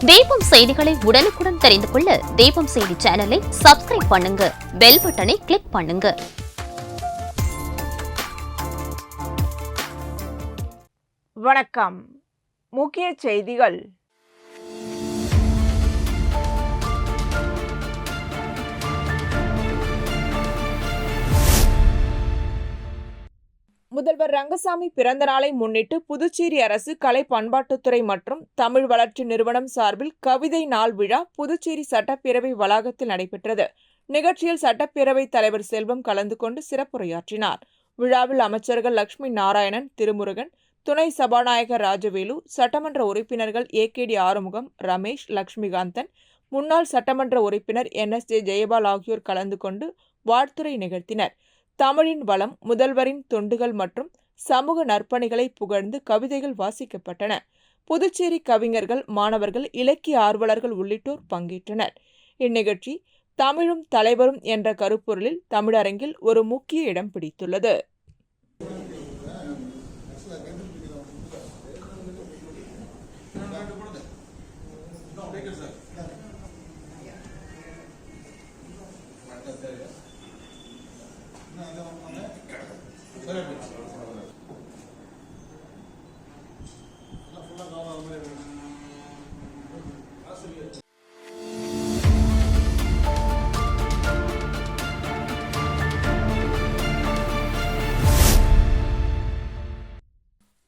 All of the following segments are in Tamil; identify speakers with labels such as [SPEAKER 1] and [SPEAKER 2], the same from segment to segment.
[SPEAKER 1] தீபம் செய்திகளை உடனுக்குடன் தெரிந்து கொள்ள தீபம் செய்தி சேனலை சப்ஸ்கிரைப் பண்ணுங்க, பெல் பட்டனை கிளிக் பண்ணுங்க.
[SPEAKER 2] வணக்கம். முக்கிய செய்திகள். முதல்வர் ரங்கசாமி பிறந்த நாளை முன்னிட்டு புதுச்சேரி அரசு கலை பண்பாட்டுத்துறை மற்றும் தமிழ் வளர்ச்சி நிறுவனம் சார்பில் கவிதை நாள் விழா புதுச்சேரி சட்டப்பேரவை வளாகத்தில் நடைபெற்றது. நிகழ்ச்சியில் சட்டப்பேரவைத் தலைவர் செல்வம் கலந்து கொண்டு சிறப்புரையாற்றினார். விழாவில் அமைச்சர்கள் லட்சுமி நாராயணன், திருமுருகன், துணை சபாநாயகர் ராஜவேலு, சட்டமன்ற உறுப்பினர்கள் ஏகேடி ஆறுமுகம், ரமேஷ், லட்சுமிகாந்தன், முன்னாள் சட்டமன்ற உறுப்பினர் NSJ ஜெயபால் ஆகியோர் கலந்து கொண்டு வாழ்த்துரை நிகழ்த்தினர். தமிழின் வளம், முதல்வரின் தொண்டுகள் மற்றும் சமூக நற்பணிகளை புகழ்ந்து கவிதைகள் வாசிக்கப்பட்டன. புதுச்சேரி கவிஞர்கள், மாணவர்கள், இலக்கிய ஆர்வலர்கள் உள்ளிட்டோர் பங்கேற்றனர். இந்நிகழ்ச்சி தமிழும் தலைவரும் என்ற கருப்பொருளில் தமிழரங்கில் ஒரு முக்கிய இடம் பிடித்துள்ளது.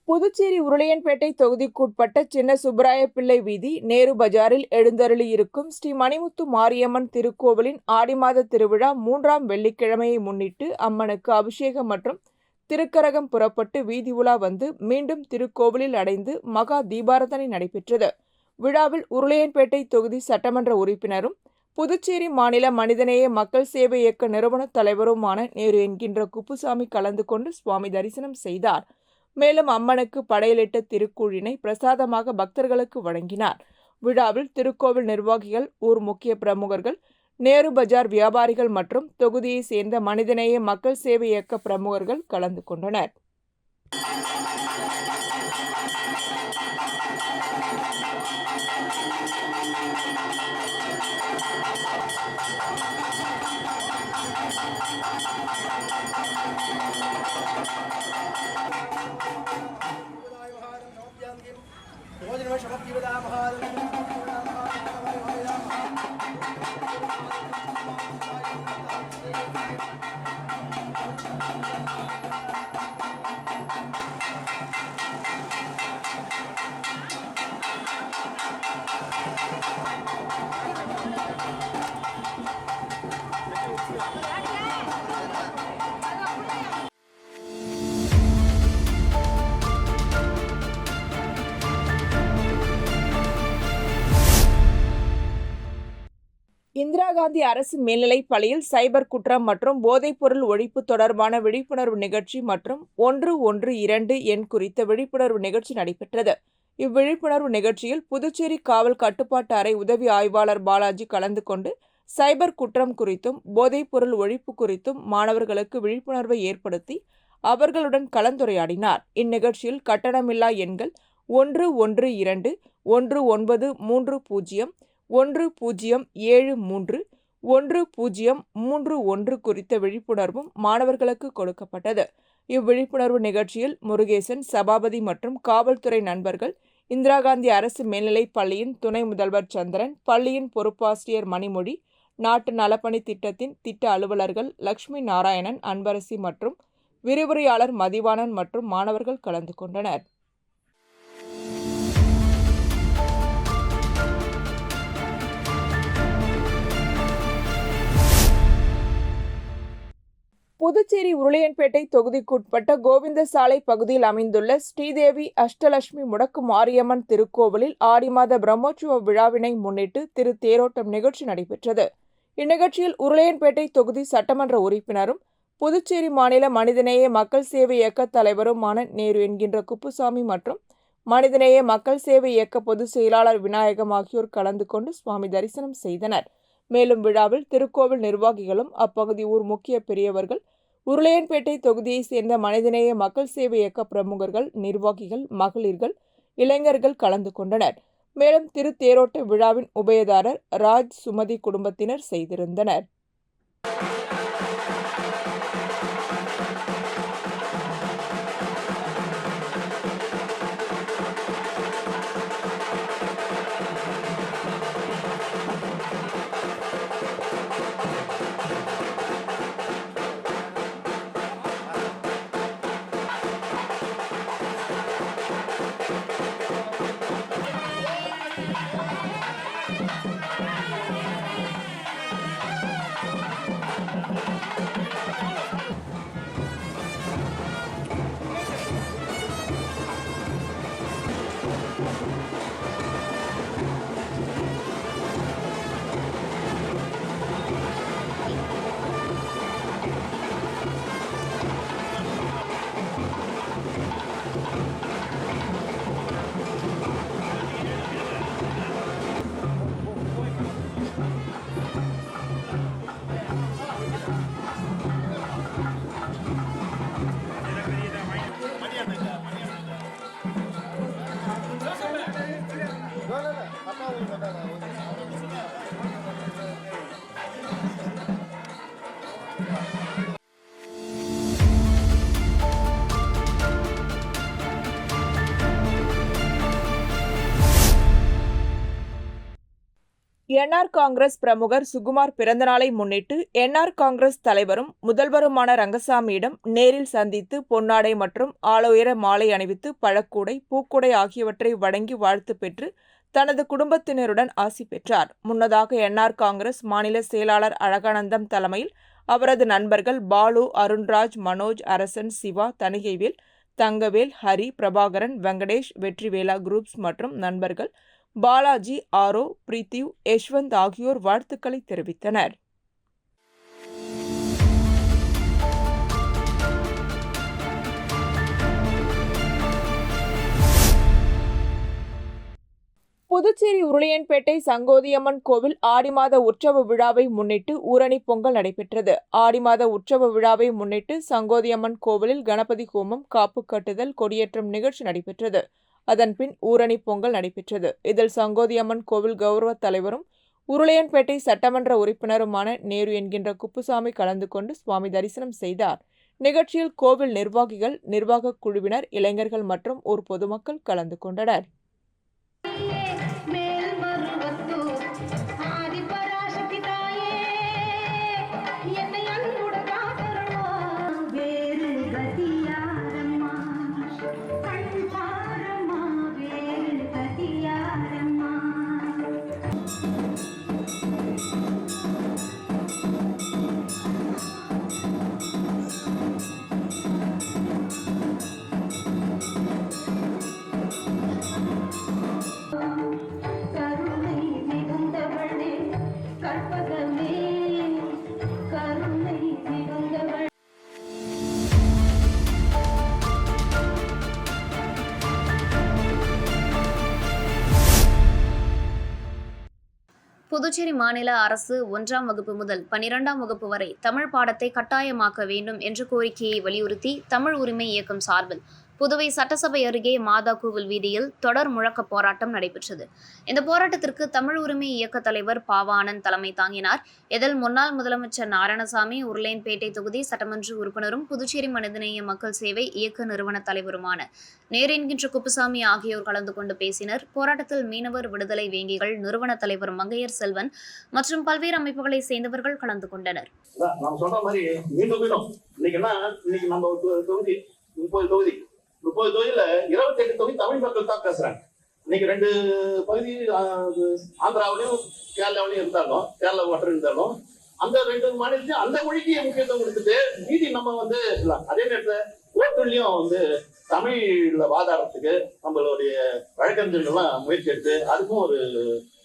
[SPEAKER 2] புதுச்சேரி உருளையன்பேட்டை தொகுதிக்குட்பட்ட சின்ன சுப்பராயப்பிள்ளை வீதி, நேரு பஜாரில் எழுந்தருளி இருக்கும் ஸ்ரீ மணிமுத்து மாரியம்மன் திருக்கோவிலின் ஆடி மாத திருவிழா 3ஆம் வெள்ளிக்கிழமையை முன்னிட்டு அம்மனுக்கு அபிஷேகம் மற்றும் திருக்கரகம் புறப்பட்டு வீதி உலா வந்து மீண்டும் திருக்கோவிலில் அடைந்து மகா தீபாராதனை நடைபெற்றது. விழாவில் உருளையன்பேட்டை தொகுதி சட்டமன்ற உறுப்பினரும் புதுச்சேரி மாநில மனிதநேய மக்கள் சேவை இயக்க நிறுவன தலைவருமான நேரு என்கின்ற குப்புசாமி கலந்து கொண்டு சுவாமி தரிசனம் செய்தார். மேலும் அம்மனுக்கு படையலிட்ட திருக்கூழினை பிரசாதமாக பக்தர்களுக்கு வழங்கினார். விழாவில் திருக்கோவில் நிர்வாகிகள், ஊர் முக்கிய பிரமுகர்கள், நேரு பஜார் வியாபாரிகள் மற்றும் தொகுதியை சேர்ந்த மனிதநேய மக்கள் சேவை இயக்க பிரமுகர்கள் கலந்து கொண்டனர். இந்திரா காந்தி அரசு மேல்நிலைப் பள்ளியில் சைபர் குற்றம் மற்றும் போதைப்பொருள் ஒழிப்பு தொடர்பான விழிப்புணர்வு நிகழ்ச்சி மற்றும் 112 எண் குறித்த விழிப்புணர்வு நிகழ்ச்சி நடைபெற்றது. இவ்விழிப்புணர்வு நிகழ்ச்சியில் புதுச்சேரி காவல் கட்டுப்பாட்டு அறை உதவி ஆய்வாளர் பாலாஜி கலந்து கொண்டு சைபர் குற்றம் குறித்தும் போதைப்பொருள் ஒழிப்பு குறித்தும் மாணவர்களுக்கு விழிப்புணர்வை ஏற்படுத்தி அவர்களுடன் கலந்துரையாடினார். இந்நிகழ்ச்சியில் கட்டணமில்லா எண்கள் 112 1930 1073 1031 குறித்த விழிப்புணர்வும் மாணவர்களுக்கு கொடுக்கப்பட்டது. இவ்விழிப்புணர்வு நிகழ்ச்சியில் முருகேசன், சபாபதி மற்றும் காவல்துறை நண்பர்கள், இந்திரா காந்தி அரசு மேல்நிலைப் பள்ளியின் துணை முதல்வர் சந்திரன், பள்ளியின் பொறுப்பாசிரியர் மணிமொழி, நாட்டு நலப்பணி திட்டத்தின் திட்ட அலுவலர்கள் லட்சுமி நாராயணன், அன்பரசி மற்றும் விரிவுரையாளர் மதிவாணன் மற்றும் மாணவர்கள் கலந்து கொண்டனர். புதுச்சேரி உருளையன்பேட்டை தொகுதிக்குட்பட்ட கோவிந்தசாலை பகுதியில் அமைந்துள்ள ஸ்ரீதேவி அஷ்டலட்சுமி முடக்கு மாரியம்மன் திருக்கோவிலில் ஆடி மாத பிரம்மோற்சவ விழாவினை முன்னிட்டு தேரோட்டம் நிகழ்ச்சி நடைபெற்றது. இந்நிகழ்ச்சியில் உருளையன்பேட்டை தொகுதி சட்டமன்ற உறுப்பினரும் புதுச்சேரி மாநில மனிதநேய மக்கள் சேவை இயக்க தலைவருமான நேரு என்கின்ற குப்புசாமி மற்றும் மனிதநேய மக்கள் சேவை இயக்க பொதுச் செயலாளர் விநாயகம் ஆகியோர் கலந்து கொண்டு சுவாமி தரிசனம் செய்தனர். மேலும் விழாவில் திருக்கோவில் நிர்வாகிகளும் அப்பகுதி ஊர் முக்கிய பெரியவர்கள், உருளையன்பேட்டை தொகுதியை சேர்ந்த மனிதநேய மக்கள் சேவை இயக்க பிரமுகர்கள், நிர்வாகிகள், மகளிர்கள், இளைஞர்கள் கலந்து கொண்டனர். மேலும் திருத்தேரோட்ட விழாவின் உபயதாரர் ராஜ் சுமதி குடும்பத்தினர் செய்திருந்தனர். என்ஆர் காங்கிரஸ் பிரமுகர் சுகுமார் பிறந்தநாளை முன்னிட்டு என்ஆர் காங்கிரஸ் தலைவரும் முதல்வருமான ரங்கசாமியிடம் நேரில் சந்தித்து பொன்னாடை மற்றும் ஆளுயர மாலை அணிவித்து பழக்கூடை, பூக்கூடை ஆகியவற்றை வழங்கி வாழ்த்து பெற்று தனது குடும்பத்தினருடன் ஆசி பெற்றார். முன்னதாக என்ஆர் காங்கிரஸ் மாநில செயலாளர் அழகானந்தம் தலைமையில் அவரது நண்பர்கள் பாலு, அருண்ராஜ், மனோஜ், அரசன், சிவா, தணிகைவேல், தங்கவேல், ஹரி, பிரபாகரன், வெங்கடேஷ், வெற்றிவேலா குரூப்ஸ் மற்றும் நண்பர்கள் பாலாஜி, ஆரோ, பிரித்திவ், யஷ்வந்த் ஆகியோர் வாழ்த்துக்களை தெரிவித்தனர். புதுச்சேரி உருளையன்பேட்டை சங்கோதியம்மன் கோவில் ஆடி மாத உற்சவ விழாவை முன்னிட்டு ஊரணி பொங்கல் நடைபெற்றது. ஆடி மாத உற்சவ விழாவை முன்னிட்டு சங்கோதியம்மன் கோவிலில் கணபதி ஹோமம், காப்பு கட்டுதல், கொடியேற்றம் நிகழ்ச்சி நடைபெற்றது. அதன்பின் ஊரணி பொங்கல் நடைபெற்றது. இதில் சங்கோதியம்மன் கோவில் கௌரவ தலைவரும் உருளையன்பேட்டை சட்டமன்ற உறுப்பினருமான நேரு என்கின்ற குப்புசாமி கலந்து கொண்டு சுவாமி தரிசனம் செய்தார். நிகழ்ச்சியில் கோவில் நிர்வாகிகள், நிர்வாக குழுவினர், இளைஞர்கள் மற்றும் ஊர் பொதுமக்கள் கலந்து கொண்டனர்.
[SPEAKER 1] புதுச்சேரி மாநில அரசு 1ஆம் வகுப்பு முதல் 12ஆம் வகுப்பு வரை தமிழ் பாடத்தை கட்டாயமாக்க வேண்டும் என்ற கோரிக்கையை வலியுறுத்தி தமிழ் உரிமை இயக்கம் சார்பில் புதுவை சட்டசபை அருகே மாதா கோவில் வீதியில் தொடர் முழக்க போராட்டம் நடைபெற்றது. இந்த போராட்டத்திற்கு தமிழ் உரிமை இயக்க தலைவர் பாவானந்த் தலைமை தாங்கினார். இதில் முன்னாள் முதலமைச்சர் நாராயணசாமி, உருளையன்பேட்டை தொகுதி சட்டமன்ற உறுப்பினரும் புதுச்சேரி மனிதநேய மக்கள் சேவை இயக்க நிறுவன தலைவருமான நேரு என்கின்ற குப்புசாமி ஆகியோர் கலந்து கொண்டு பேசினர். போராட்டத்தில் மீனவர் விடுதலை வேங்கிகள் நிறுவன தலைவர் மங்கையர் செல்வன் மற்றும் பல்வேறு அமைப்புகளை சேர்ந்தவர்கள் கலந்து கொண்டனர்.
[SPEAKER 3] முப்பது தொகுதியில 28 தொகுதி தமிழ் மக்கள் தான் பேசுறாங்க. இன்னைக்கு 2 பகுதி ஆந்திராவிலையும் கேரளாவிலையும் இருந்தாலும், கேரளா மட்டும் இருந்தாலும் அந்த 2 மாநிலத்தையும் அந்த மொழிக்கு முக்கியத்துவம் கொடுத்துட்டு மீதி நம்ம அதே நேரத்துல கோர்ட்டுலயும் தமிழ்ல வாதாடுறதுக்கு நம்மளுடைய வழக்கறிஞர்கள்லாம் முயற்சி எடுத்து அதுக்கும் ஒரு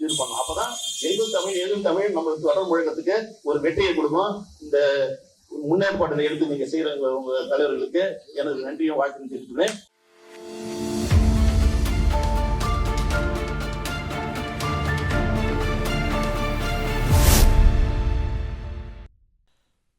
[SPEAKER 3] இது பண்ணணும். அப்பதான் எதுவும் தமிழ் நம்மளுக்கு தொடர் முழக்கத்துக்கு ஒரு வெற்றியை கொடுக்கும். இந்த முன்னேற்பாடுகளை எடுத்து நீங்க செய்யற உங்க தலைவர்களுக்கு எனது நன்றியும் வாழ்த்து தெரிவித்துள்ளேன்.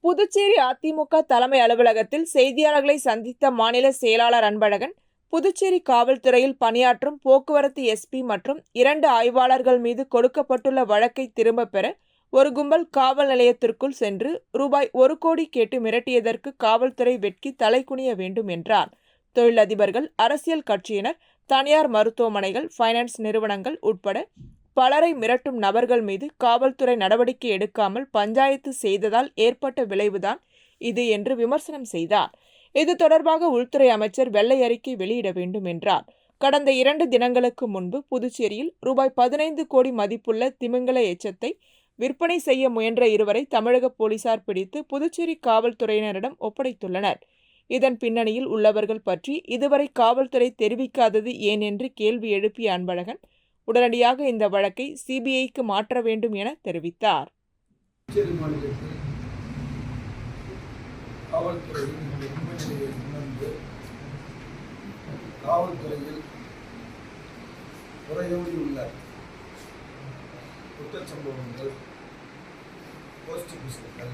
[SPEAKER 2] புதுச்சேரி அதிமுக தலைமை அலுவலகத்தில் செய்தியாளர்களை சந்தித்த மாநில செயலாளர் அன்பழகன், புதுச்சேரி காவல்துறையில் பணியாற்றும் போக்குவரத்து எஸ்பி மற்றும் 2 ஆய்வாளர்கள் மீது கொடுக்கப்பட்டுள்ள வழக்கை திரும்பப் பெற ஒரு கும்பல் காவல் நிலையத்திற்குள் சென்று ரூபாய் 1 கோடி கேட்டு மிரட்டியதற்கு காவல்துறை வெட்கி தலைகுனிய வேண்டும் என்றார். தொழிலதிபர்கள், அரசியல் கட்சியினர், தனியார் மருத்துவமனைகள், பைனான்ஸ் நிறுவனங்கள் உட்பட பலரை மிரட்டும் நபர்கள் மீது காவல்துறை நடவடிக்கை எடுக்காமல் பஞ்சாயத்து செய்ததால் ஏற்பட்ட விளைவுதான் இது என்று விமர்சனம் செய்தார். இது தொடர்பாக உள்துறை அமைச்சர் வெள்ளை அறிக்கை வெளியிட வேண்டும் என்றார். கடந்த 2 தினங்களுக்கு முன்பு புதுச்சேரியில் ரூபாய் 15 கோடி மதிப்புள்ள திமிங்கல எச்சத்தை விற்பனை செய்ய முயன்ற இருவரை தமிழக போலீசார் பிடித்து புதுச்சேரி காவல்துறையினரிடம் ஒப்படைத்துள்ளனர். இதன் பின்னணியில் உள்ளவர்கள் பற்றி இதுவரை காவல்துறை தெரிவிக்காதது ஏன் என்று கேள்வி எழுப்பிய அன்பழகன் உடனடியாக இந்த வழக்கை சிபிஐக்கு மாற்ற வேண்டும் என தெரிவித்தார்.
[SPEAKER 4] காவல்துறையின் உண்மை நிலையை உணர்ந்து காவல்துறையில் குறையோடியுள்ள குற்றச்சம்பவங்கள், போஸ்ட் பிஸ்கள்,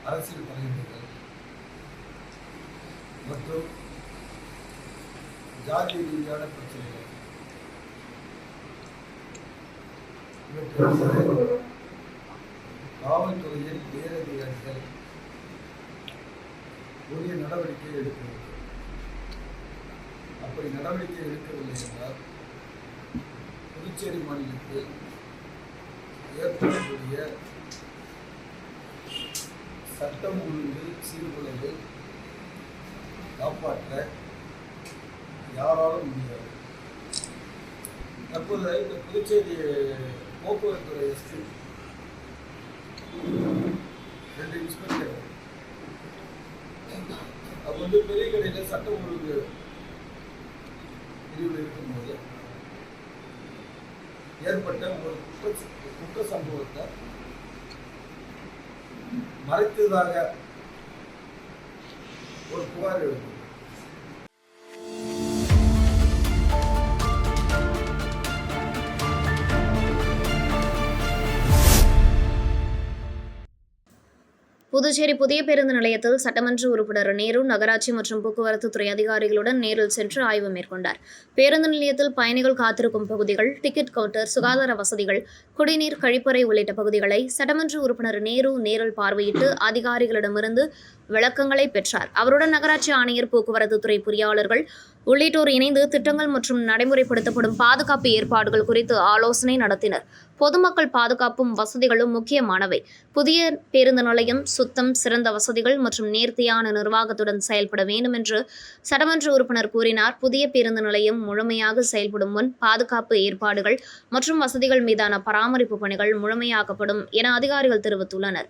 [SPEAKER 4] அரசியல் தலைவர்கள் மற்றும் ஜாதி ரீதியான பிரச்சனைகள் இவற்றை காவல்துறையில் உயரதிகாரிகள் உரிய நடவடிக்கை எடுக்க வேண்டும். அப்படி நடவடிக்கை எடுக்கவில்லை என்றால் புதுச்சேரி மாநிலத்தில் ஏற்படக்கூடிய சட்டம் ஒழுங்கு சீர்குலைவை காப்பாற்ற யாராலும் முடியாது. தற்போது இந்த புதுச்சேரி போக்குவரத்துறை எஸ்பி 2 இன்ஸ்பெக்டர் அது பெரிய கடையில் சட்டம் ஒழுங்கு பிரிவில் இருக்கும்போது ஏற்பட்ட ஒரு குற்ற சம்பவத்தை மறைத்ததாக ஒரு புகார் எழுந்தது.
[SPEAKER 1] புதுச்சேரி புதிய பேருந்து நிலையத்தில் சட்டமன்ற உறுப்பினர் நேரு நகராட்சி மற்றும் போக்குவரத்து துறை அதிகாரிகளுடன் நேரில் சென்று ஆய்வு மேற்கொண்டார். பேருந்து நிலையத்தில் பயணிகள் காத்திருக்கும் பகுதிகள், டிக்கெட் கவுண்டர், சுகாதார வசதிகள், குடிநீர், கழிப்பறை உள்ளிட்ட பகுதிகளை சட்டமன்ற உறுப்பினர் நேரு நேரில் பார்வையிட்டு அதிகாரிகளிடமிருந்து விளக்கங்களை பெற்றார். அவருடன் நகராட்சி ஆணையர், போக்குவரத்து துறை பொறியாளர்கள் உள்ளிட்டோர் இணைந்து திட்டங்கள் மற்றும் நடைமுறைப்படுத்தப்படும் பாதுகாப்பு ஏற்பாடுகள் குறித்து ஆலோசனை நடத்தினர். பொதுமக்கள் பாதுகாப்பும் வசதிகளும் முக்கியமானவை. புதிய பேருந்து நிலையம் சுத்தம், சிறந்த வசதிகள் மற்றும் நேர்த்தியான நிர்வாகத்துடன் செயல்பட வேண்டும் என்று சட்டமன்ற உறுப்பினர் கூறினார். புதிய பேருந்து நிலையம் முழுமையாக செயல்படும் முன் பாதுகாப்பு ஏற்பாடுகள் மற்றும் வசதிகள் மீதான பராமரிப்பு பணிகள் முழுமையாக்கப்படும் என அதிகாரிகள் தெரிவித்துள்ளனர்.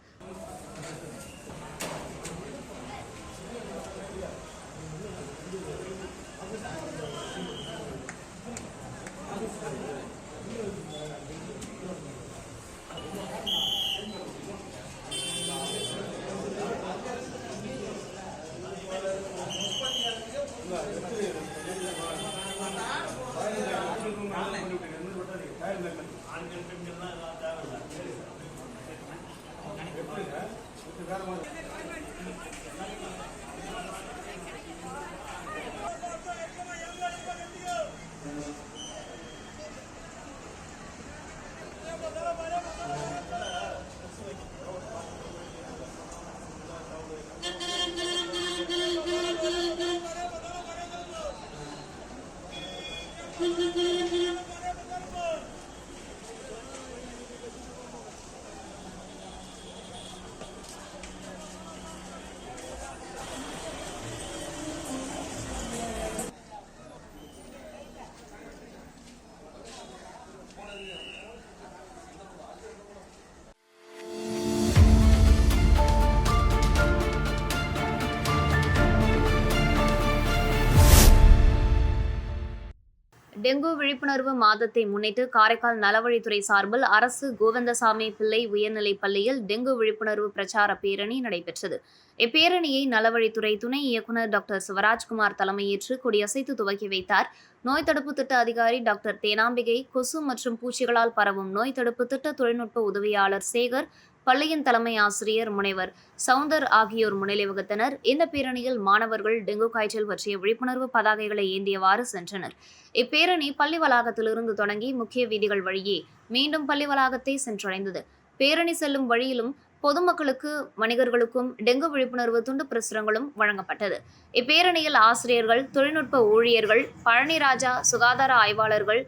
[SPEAKER 1] டெங்கு விழிப்புணர்வு மாதத்தை முன்னிட்டு காரைக்கால் நலவழித்துறை சார்பில் அரசு கோவிந்தசாமி பிள்ளை உயர்நிலைப் பள்ளியில் டெங்கு விழிப்புணர்வு பிரச்சார பேரணி நடைபெற்றது. இப்பேரணியை நலவழித்துறை துணை இயக்குநர் டாக்டர் சிவராஜ்குமார் தலைமையேற்று கொடியசைத்து துவக்கி வைத்தார். நோய் தடுப்பு திட்ட அதிகாரி டாக்டர் தேனாம்பிகை, கொசு மற்றும் பூச்சிகளால் பரவும் நோய் தடுப்பு திட்ட தொழில்நுட்ப உதவியாளர் சேகர், பள்ளியின் தலைமை ஆசிரியர் முனைவர் சவுந்தர் ஆகியோர் முன்னிலை வகித்தனர். இந்த பேரணியில் மாணவர்கள் டெங்கு காய்ச்சல் பற்றிய விழிப்புணர்வு பதாகைகளை ஏந்தியவாறு சென்றனர். இப்பேரணி பள்ளி வளாகத்திலிருந்து தொடங்கி முக்கிய வீதிகள் வழியே மீண்டும் பள்ளி வளாகத்தை சென்றடைந்தது. பேரணி செல்லும் வழியிலும் பொதுமக்களுக்கு, வணிகர்களுக்கும் டெங்கு விழிப்புணர்வு துண்டு பிரசுரங்களும் வழங்கப்பட்டது. இப்பேரணியில் ஆசிரியர்கள், தொழில்நுட்ப ஊழியர்கள், பழனிராஜா சுகாதார ஆய்வாளர்கள்,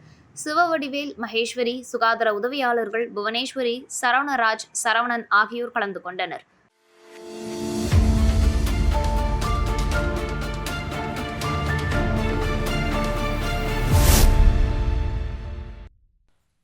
[SPEAKER 1] சிவவடிவேல், மகேஸ்வரி சுகாதார உதவியாளர்கள், புவனேஸ்வரி, சரவணராஜ், சரவணன் ஆகியோர் கலந்து கொண்டனர்.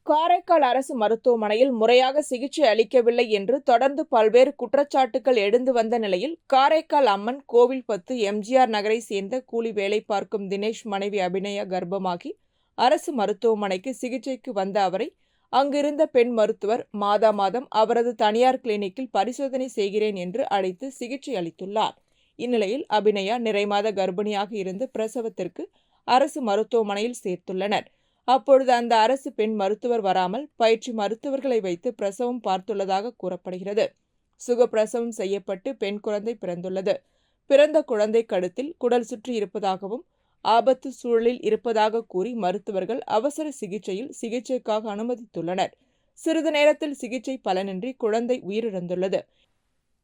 [SPEAKER 2] காரைக்கால் அரசு மருத்துவமனையில் முறையாக சிகிச்சை அளிக்கவில்லை என்று தொடர்ந்து பல்வேறு குற்றச்சாட்டுகள் எழுந்து வந்த நிலையில் காரைக்கால் அம்மன் கோவில் 10 எம்ஜிஆர் நகரை சேர்ந்த கூலி வேலை பார்க்கும் தினேஷ் மனைவி அபிநயா கர்ப்பமாகி அரசு மருத்துவமனைக்கு சிகிச்சைக்கு வந்த அவரை அங்கிருந்த பெண் மருத்துவர் மாதம் அவரது தனியார் கிளினிக்கில் பரிசோதனை செய்கிறேன் என்று அழைத்து சிகிச்சை அளித்துள்ளார். இந்நிலையில் அபிநயா நிறைமாத கர்ப்பிணியாக இருந்து பிரசவத்திற்கு அரசு மருத்துவமனையில் சேர்த்துள்ளனர். அப்பொழுது அந்த அரசு பெண் மருத்துவர் வராமல் பயிற்சி மருத்துவர்களை வைத்து பிரசவம் பார்த்துள்ளதாக கூறப்படுகிறது. சுகப்பிரசவம் செய்யப்பட்டு பெண் குழந்தை பிறந்துள்ளது. பிறந்த குழந்தை கழுத்தில் குடல் சுற்றி இருப்பதாகவும் ஆபத்து சூழலில் இருப்பதாக கூறி மருத்துவர்கள் அவசர சிகிச்சைக்காக அனுமதித்துள்ளனர். சிறிது நேரத்தில் சிகிச்சை பலனின்றி குழந்தை உயிரிழந்துள்ளது.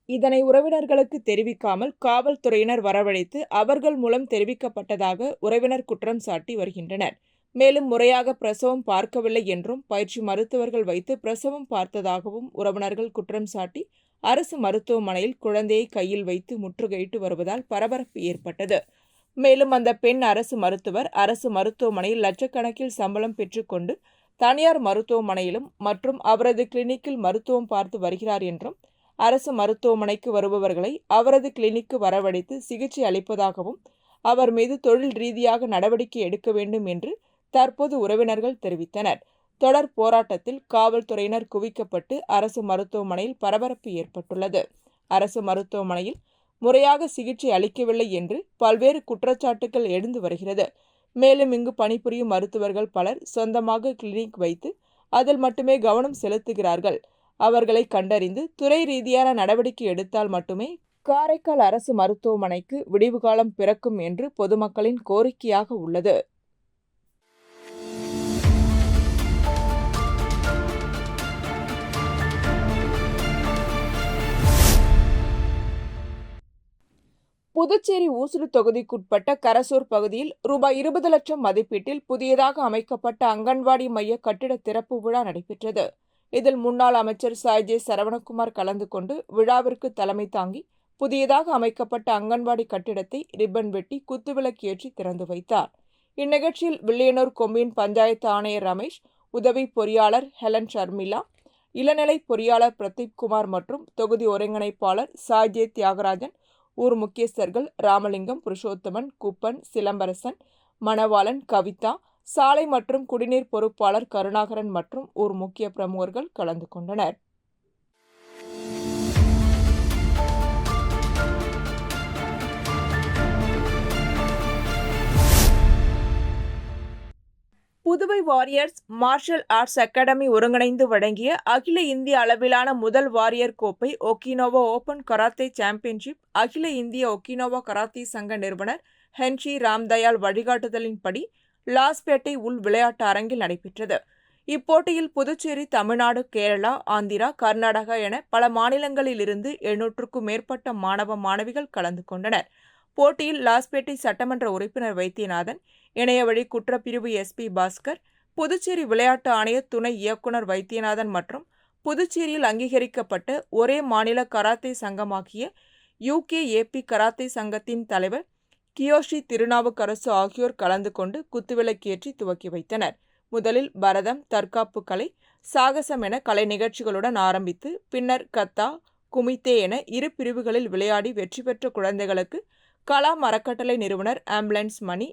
[SPEAKER 2] இதனை உறவினர்களுக்கு தெரிவிக்காமல் காவல்துறையினர் வரவழைத்து அவர்கள் மூலம் தெரிவிக்கப்பட்டதாக உறவினர் குற்றம் சாட்டி வருகின்றனர். மேலும் முறையாக பிரசவம் பார்க்கவில்லை என்றும் பயிற்சி மருத்துவர்கள் வைத்து பிரசவம் பார்த்ததாகவும் உறவினர்கள் குற்றம் சாட்டி அரசு மருத்துவமனையில் குழந்தையை கையில் வைத்து முற்றுகையிட்டு வருவதால் பரபரப்பு ஏற்பட்டது. மேலும் அந்த பெண் அரசு மருத்துவர் அரசு மருத்துவமனையில் லட்சக்கணக்கில் சம்பளம் பெற்றுக்கொண்டு தனியார் மருத்துவமனையிலும் மற்றும் அவரது கிளினிக்கில் மருத்துவம் பார்த்து வருகிறார் என்றும் அரசு மருத்துவமனைக்கு வருபவர்களை அவரது கிளினிக்கு வரவழைத்து சிகிச்சை அளிப்பதாகவும் அவர் மீது தொழில் ரீதியாக நடவடிக்கை எடுக்க வேண்டும் என்று தற்போது உறவினர்கள் தெரிவித்தனர். தொடர் போராட்டத்தில் காவல்துறையினர் குவிக்கப்பட்டு அரசு மருத்துவமனையில் பரபரப்பு ஏற்பட்டுள்ளது. அரசு மருத்துவமனையில் முறையாக சிகிச்சை அளிக்கவில்லை என்று பல்வேறு குற்றச்சாட்டுகள் எழுந்து வருகிறது. மேலும் இங்கு பணிபுரியும் மருத்துவர்கள் பலர் சொந்தமாக கிளினிக் வைத்து அதில் மட்டுமே கவனம் செலுத்துகிறார்கள். அவர்களை கண்டறிந்து துறை ரீதியான நடவடிக்கை எடுத்தால் மட்டுமே காரைக்கால் அரசு மருத்துவமனைக்கு விடிவு காலம் பிறக்கும் என்று பொதுமக்களின் கோரிக்கையாக உள்ளது. புதுச்சேரி ஊசுடு தொகுதிக்குட்பட்ட கரசூர் பகுதியில் ரூபாய் 20 லட்சம் மதிப்பீட்டில் புதியதாக அமைக்கப்பட்ட அங்கன்வாடி மைய கட்டிட திறப்பு விழா நடைபெற்றது. இதில் முன்னாள் அமைச்சர் சாய்ஜே சரவணகுமார் கலந்து கொண்டு விழாவிற்கு தலைமை தாங்கி புதியதாக அமைக்கப்பட்ட அங்கன்வாடி கட்டிடத்தை ரிப்பன் வெட்டி குத்துவிளக்கு ஏற்றி திறந்து வைத்தார். இந்நிகழ்ச்சியில் வில்லியனூர் கொம்யூன் பஞ்சாயத்து ஆணையர் ரமேஷ், உதவி பொறியாளர் ஹெலன் ஷர்மிளா, இளநிலை பொறியாளர் பிரதீப் குமார் மற்றும் தொகுதி ஒருங்கிணைப்பாளர் சாய்ஜே தியாகராஜன், ஊர் முக்கியஸ்தர்கள் ராமலிங்கம், புருஷோத்தமன், குப்பன், சிலம்பரசன், மணவாளன், கவிதா, சாலை மற்றும் குடிநீர் பொறுப்பாளர் கருணாகரன் மற்றும் ஊர் முக்கிய பிரமுகர்கள் கலந்து கொண்டனர். Puduvai warriors martial arts academy ஒருங்கிணைந்து வழங்கிய அகில இந்திய அளவிலான முதல் வாரியர் கோப்பை ஒகினோவா ஓபன் கராத்தே சாம்பியன்ஷிப் அகில இந்திய ஒகினோவா கராத்தே சங்க நிறுவனர் ஹென்ஷி ராம்தயாள் வழிகாட்டுதலின்படி லாஸ்பேட்டை உள் விளையாட்டு அரங்கில் நடைபெற்றது. இப்போட்டியில் புதுச்சேரி, தமிழ்நாடு, கேரளா, ஆந்திரா, கர்நாடகா என பல மாநிலங்களிலிருந்து 700க்கும் மேற்பட்ட மாணவ மாணவிகள் கலந்து கொண்டனர். போட்டியில் லாஸ்பேட்டை சட்டமன்ற உறுப்பினர் வைத்தியநாதன், இணையவழி குற்றப்பிரிவு எஸ்பி பாஸ்கர், புதுச்சேரி விளையாட்டு ஆணைய துணை இயக்குனர் வைத்தியநாதன் மற்றும் புதுச்சேரியில் அங்கீகரிக்கப்பட்ட ஒரே மாநில கராத்தே சங்கமாகிய UKAP கராத்தே சங்கத்தின் தலைவர் கியோஷி திருநாவுக்கரசு ஆகியோர் கலந்து கொண்டு குத்துவிளக்கேற்றி துவக்கி வைத்தனர். முதலில் பரதம், தற்காப்பு கலை, சாகசம் என கலை நிகழ்ச்சிகளுடன் ஆரம்பித்து பின்னர் கத்தா, குமித்தே என 2 பிரிவுகளில் விளையாடி வெற்றி பெற்ற குழந்தைகளுக்கு கலாம் அறக்கட்டளை நிறுவனர் ஆம்புலன்ஸ் மணி,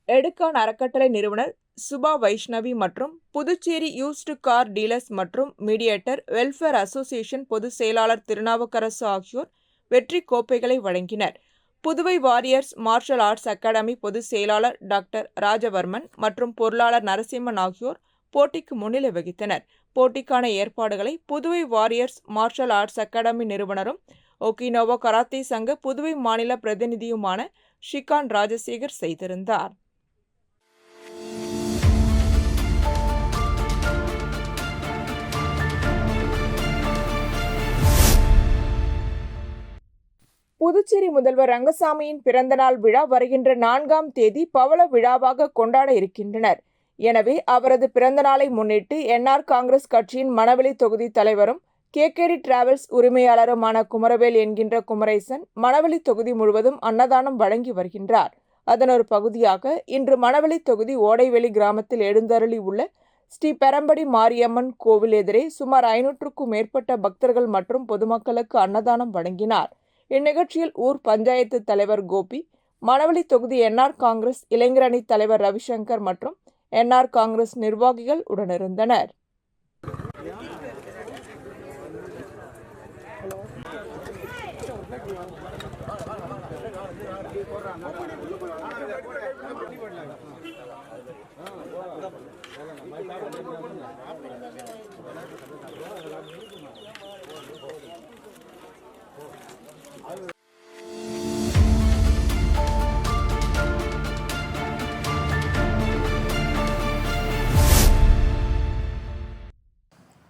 [SPEAKER 2] எடுக்கான் அறக்கட்டளை நிறுவனர் சுபா வைஷ்ணவி மற்றும் புதுச்சேரி யூஸ்டு கார் டீலர்ஸ் மற்றும் மீடியேட்டர் வெல்ஃபேர் அசோசியேஷன் பொதுச் செயலாளர் திருநாவுக்கரசு ஆகியோர் வெற்றி கோப்பைகளை வழங்கினர். Puduvai warriors martial arts academy பொதுச் செயலாளர் டாக்டர் ராஜவர்மன் மற்றும் பொருளாளர் நரசிம்மன் ஆகியோர் போட்டிக்கு முன்னிலை வகித்தனர். போட்டிக்கான ஏற்பாடுகளை Puduvai warriors martial arts academy நிறுவனரும் ஒகினோவா கராத்தே சங்க புதுவை மாநில பிரதிநிதியுமான ஷிகான் ராஜசேகர் செய்திருந்தார். புதுச்சேரி முதல்வர் ரங்கசாமியின் பிறந்தநாள் விழா வருகின்ற 4ஆம் தேதி பவள விழாவாக கொண்டாட இருக்கின்றனர். எனவே அவரது பிறந்தநாளை முன்னிட்டு என்ஆர் காங்கிரஸ் கட்சியின் மணவெளி தொகுதி தலைவரும் கேகேடி டிராவல்ஸ் உரிமையாளருமான குமரவேல் என்கின்ற குமரேசன் மணவெளி தொகுதி முழுவதும் அன்னதானம் வழங்கி வருகின்றார். அதன் ஒரு பகுதியாக இன்று மணவெளி தொகுதி ஓடைவெளி கிராமத்தில் எழுந்தருளி உள்ள ஸ்ரீ பெரம்படி மாரியம்மன் கோவில் எதிரே சுமார் 500க்கும் மேற்பட்ட பக்தர்கள் மற்றும் பொதுமக்களுக்கு அன்னதானம் வழங்கினார். இந்நிகழ்ச்சியில் ஊர் பஞ்சாயத்து தலைவர் கோபி, மணவெளி தொகுதி என்ஆர் காங்கிரஸ் இளைஞர் அணி தலைவர் ரவிசங்கர் மற்றும் என்ஆர் காங்கிரஸ் நிர்வாகிகள் உடனிருந்தனர்.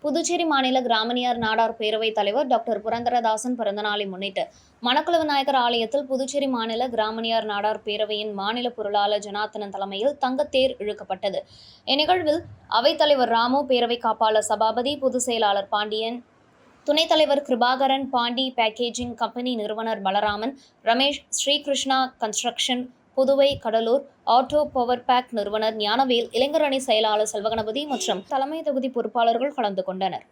[SPEAKER 1] புதுச்சேரி மாநில கிராமணியார் நாடார் பேரவைத் தலைவர் டாக்டர் புரந்தரதாசன் பிறந்தநாளை முன்னிட்டு மணக்குள விநாயகர் ஆலயத்தில் புதுச்சேரி மாநில கிராமணியார் நாடார் பேரவையின் மாநில பொருளாளர் ஜனார்த்தனன் தலைமையில் தங்கத்தேர் இழுக்கப்பட்டது. இந்நிகழ்வில் அவைத்தலைவர் ராமு, பேரவை காப்பாளர் சபாபதி, பொதுச் செயலாளர் பாண்டியன், துணைத் தலைவர் கிருபாகரன், பாண்டி பேக்கேஜிங் கம்பெனி நிறுவனர் Balaraman, Ramesh, Srikrishna construction Puduvai, Cuddalore auto power pack நிறுவனர் ஞானவேல், இளைஞர் அணி செயலாளர் செல்வகணபதி மற்றும் தலைமை தொகுதி பொறுப்பாளர்கள் கலந்து கொண்டனர்.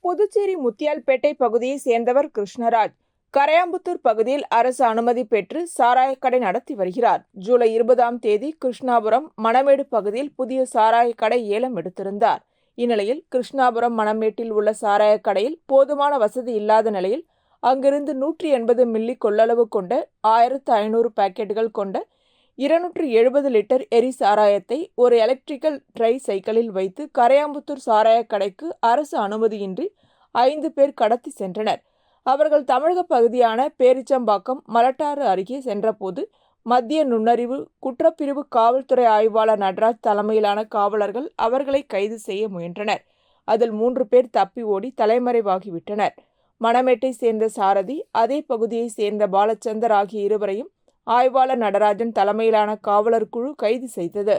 [SPEAKER 2] புதுச்சேரி முத்தியால்பேட்டை பகுதியை சேர்ந்தவர் கிருஷ்ணராஜ். கரையாம்புத்தூர் பகுதியில் அரசு அனுமதி பெற்று சாராயக்கடை நடத்தி வருகிறார். ஜூலை 20ஆம் தேதி கிருஷ்ணாபுரம் மணமேடு பகுதியில் புதிய சாராயக்கடை ஏலம் எடுத்திருந்தார். இந்நிலையில் கிருஷ்ணாபுரம் மணமேட்டில் உள்ள சாராயக்கடையில் போதுமான வசதி இல்லாத நிலையில் அங்கிருந்து 180 மில்லி கொள்ளளவு கொண்ட 1500 பாக்கெட்டுகள் கொண்ட 270 லிட்டர் எரி சாராயத்தை ஒரு எலக்ட்ரிக்கல் ட்ரை சைக்கிளில் வைத்து கரையாம்புத்தூர் சாராயக்கடைக்கு அரசு அனுமதியின்றி 5 பேர் கடத்தி சென்றனர். அவர்கள் தமிழக பகுதியான பேரிச்சம்பாக்கம், மலட்டாறு அருகே சென்றபோது மத்திய நுண்ணறிவு குற்றப்பிரிவு காவல்துறை ஆய்வாளர் நடராஜ் தலைமையிலான காவலர்கள் அவர்களை கைது செய்ய முயன்றனர். அதில் 3 பேர் தப்பி ஓடி தலைமறைவாகிவிட்டனர். மணமேட்டை சேர்ந்த சாரதி, அதே பகுதியை சேர்ந்த பாலச்சந்தர் ஆகிய இருவரையும் ஆய்வாளர் நடராஜன் தலைமையிலான காவலர் குழு கைது செய்தது.